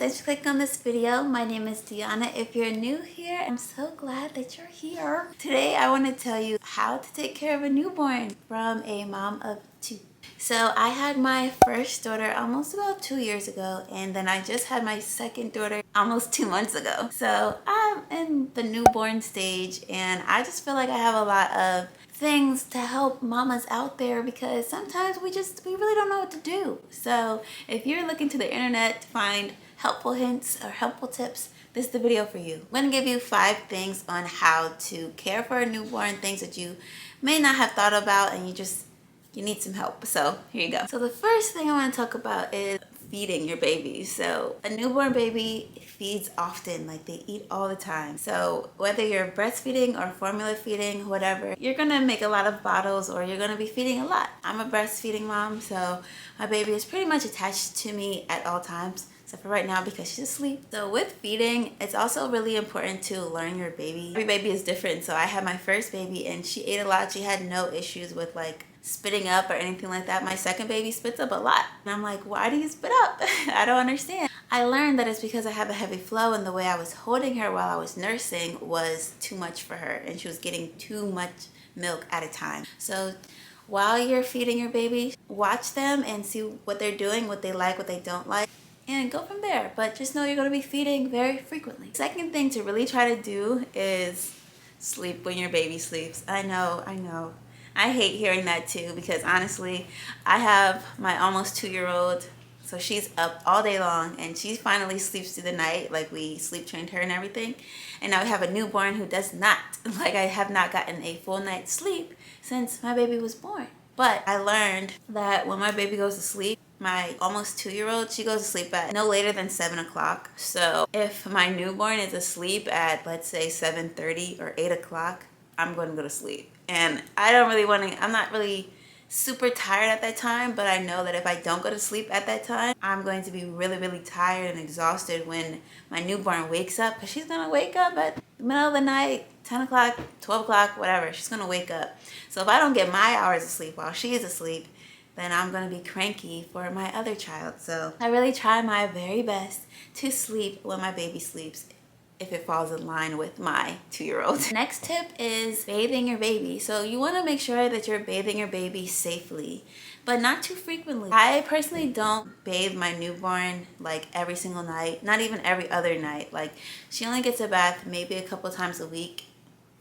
Thanks for clicking on this video. My name is Deanna. If you're new here, I'm so glad that you're here. Today I want to tell you how to take care of a newborn from a mom of two. So I had my first daughter almost about 2 years ago, and then I just had my second daughter almost 2 months ago. So I'm in the newborn stage, and I just feel like I have a lot of things to help mamas out there because sometimes we really don't know what to do. So if you're looking to the internet to find helpful hints or helpful tips, this is the video for you. I'm going to give you 5 things on how to care for a newborn, things that you may not have thought about and you need some help. So here you go. So the first thing I want to talk about is feeding your baby. So a newborn baby feeds often, like they eat all the time. So whether you're breastfeeding or formula feeding, whatever, you're gonna make a lot of bottles or you're gonna be feeding a lot. I'm a breastfeeding mom, so my baby is pretty much attached to me at all times, except for right now because she's asleep. So with feeding, it's also really important to learn your baby. Every baby is different. So I had my first baby and she ate a lot. She had no issues with like spitting up or anything like that. My second baby spits up a lot. And I'm like, why do you spit up? I don't understand. I learned that it's because I have a heavy flow and the way I was holding her while I was nursing was too much for her and she was getting too much milk at a time. So while you're feeding your baby, watch them and see what they're doing, what they like, what they don't like, and go from there. But just know you're going to be feeding very frequently. Second thing to really try to do is sleep when your baby sleeps. I know. I hate hearing that too because honestly, I have my almost 2-year-old, so she's up all day long and she finally sleeps through the night, like we sleep trained her and everything. And now we have a newborn who does not. Like I have not gotten a full night's sleep since my baby was born. But I learned that when my baby goes to sleep, my almost 2-year-old, she goes to sleep at no later than 7 o'clock. So if my newborn is asleep at, let's say 7:30 or 8 o'clock, I'm going to go to sleep. And I'm not really super tired at that time, but I know that if I don't go to sleep at that time, I'm going to be really, really tired and exhausted when my newborn wakes up, because she's going to wake up at the middle of the night, 10 o'clock, 12 o'clock, whatever. She's going to wake up. So if I don't get my hours of sleep while she is asleep, then I'm going to be cranky for my other child. So I really try my very best to sleep when my baby sleeps, if it falls in line with my 2-year-old. Next tip is bathing your baby. So you want to make sure that you're bathing your baby safely, but not too frequently. I personally don't bathe my newborn like every single night, not even every other night. Like she only gets a bath maybe a couple times a week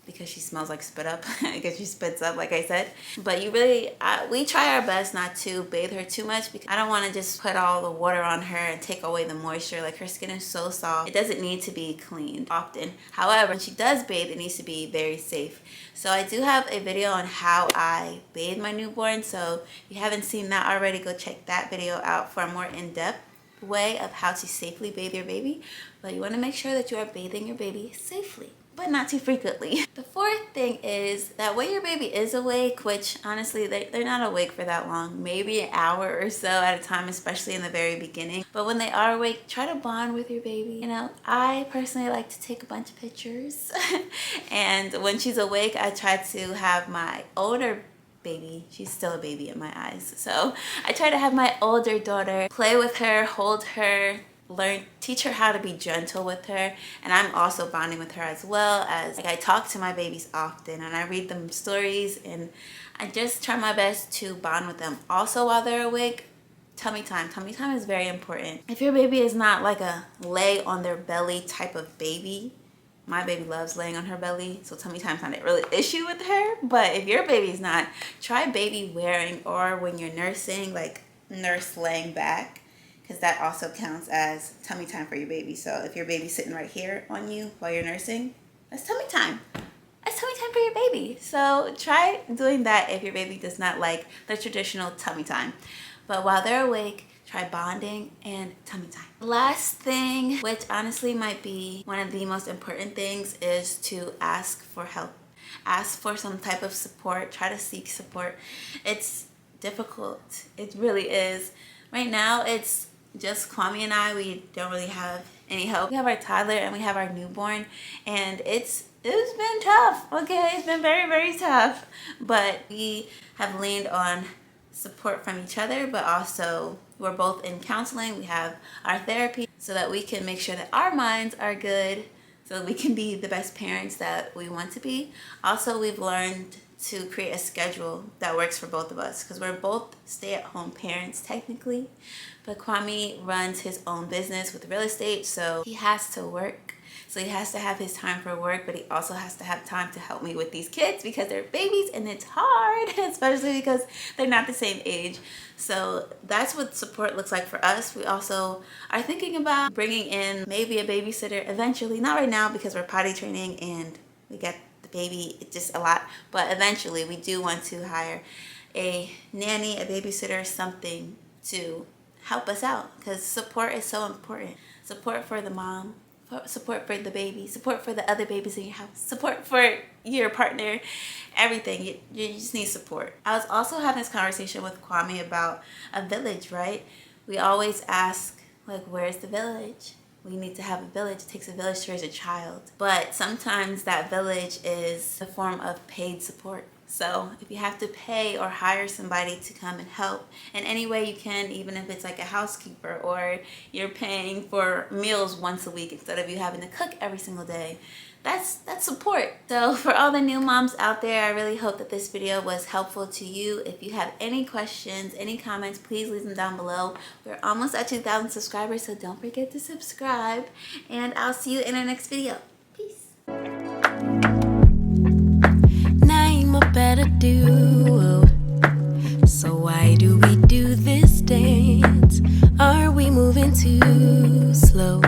because she smells like spit up. I guess she spits up, like I said. But we try our best not to bathe her too much because I don't want to just put all the water on her and take away the moisture. Like her skin is so soft, it doesn't need to be cleaned often. However, when she does bathe, it needs to be very safe. So I do have a video on how I bathe my newborn. So if you haven't seen that already, go check that video out for a more in-depth way of how to safely bathe your baby. But you want to make sure that you are bathing your baby safely, but not too frequently. The fourth thing is that when your baby is awake, which honestly they're not awake for that long, maybe an hour or so at a time, especially in the very beginning. But when they are awake, try to bond with your baby. You know, I personally like to take a bunch of pictures and when she's awake, I try to have my older baby, she's still a baby in my eyes, so I try to have my older daughter play with her, hold her, teach her how to be gentle with her. And I'm also bonding with her as well, as like I talk to my babies often and I read them stories and I just try my best to bond with them. Also while they're awake, tummy time is very important. If your baby is not like a lay on their belly type of baby, my baby loves laying on her belly, so tummy time's not a really issue with her. But if your baby's not, try baby wearing, or when you're nursing, like nurse laying back, because that also counts as tummy time for your baby. So if your baby's sitting right here on you while you're nursing, that's tummy time. That's tummy time for your baby. So try doing that if your baby does not like the traditional tummy time. But while they're awake, try bonding and tummy time. Last thing, which honestly might be one of the most important things, is to ask for help. Ask for some type of support. Try to seek support. It's difficult. It really is. Right now, it's just Kwame and I. We don't really have any help. We have our toddler and we have our newborn, and it's been tough. Okay, it's been very, very tough. But we have leaned on support from each other, but also we're both in counseling. We have our therapy. so that we can make sure that our minds are good, so that we can be the best parents that we want to be. Also, we've learned to create a schedule that works for both of us, because we're both stay-at-home parents technically, but Kwame runs his own business with real estate, so he has to work. So he has to have his time for work, but he also has to have time to help me with these kids because they're babies and it's hard, especially because they're not the same age. So that's what support looks like for us. We also are thinking about bringing in maybe a babysitter eventually, not right now because we're potty training and we got the baby, it's just a lot, but eventually we do want to hire a nanny, a babysitter, something to help us out, because support is so important. Support for the mom, support for the baby, support for the other babies in your house, support for your partner, everything. You just need support. I was also having this conversation with Kwame about a village, right? We always ask, like, where's the village? We need to have a village. It takes a village to raise a child. But sometimes that village is a form of paid support. So if you have to pay or hire somebody to come and help in any way you can, even if it's like a housekeeper, or you're paying for meals once a week instead of you having to cook every single day, that's support. So for all the new moms out there, I really hope that this video was helpful to you. If you have any questions, any comments, please leave them down below. We're almost at 2,000 subscribers, so don't forget to subscribe, and I'll see you in our next video. Peace. Better do. So why do we do this dance? Are we moving too slow?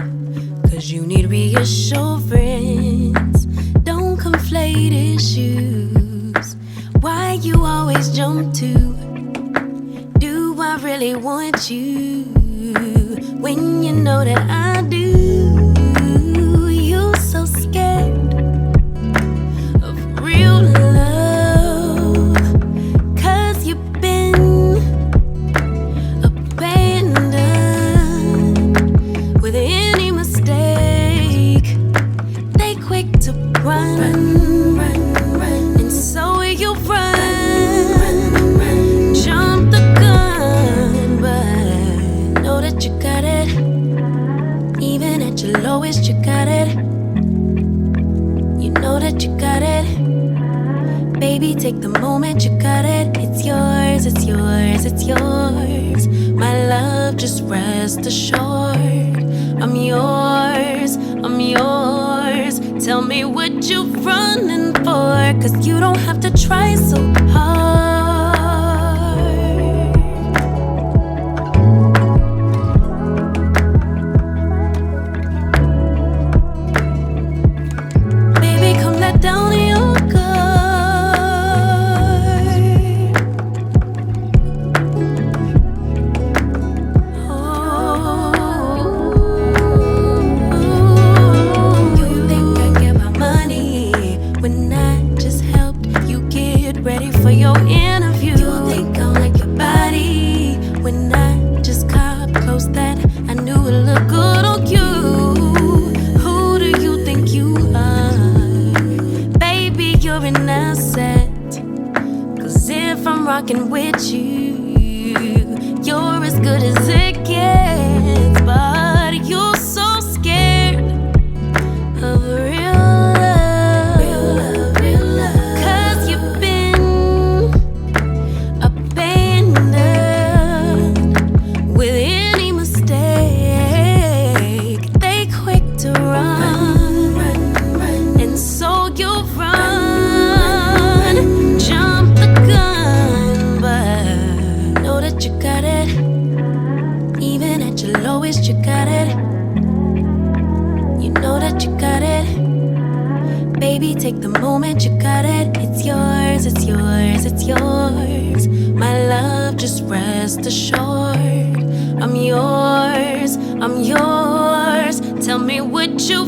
Cause you need reassurance. Don't conflate issues. Why you always jump to? Do I really want you? When you know that I do. You're so scared of real love. You got it. You know that you got it. Baby, take the moment, you got it. It's yours, it's yours, it's yours. My love, just rest assured. I'm yours, I'm yours. Tell me what you running for, cause you don't have to try so hard. Rocking with you, you're as good as it gets, but you're so scared of real love, real love, real love. Cause you've been abandoned with any mistake. They quick to run, run, and so you run. You got it. You know that you got it. Baby, take the moment, you got it. It's yours, it's yours, it's yours. My love, just rest assured. I'm yours, I'm yours. Tell me what you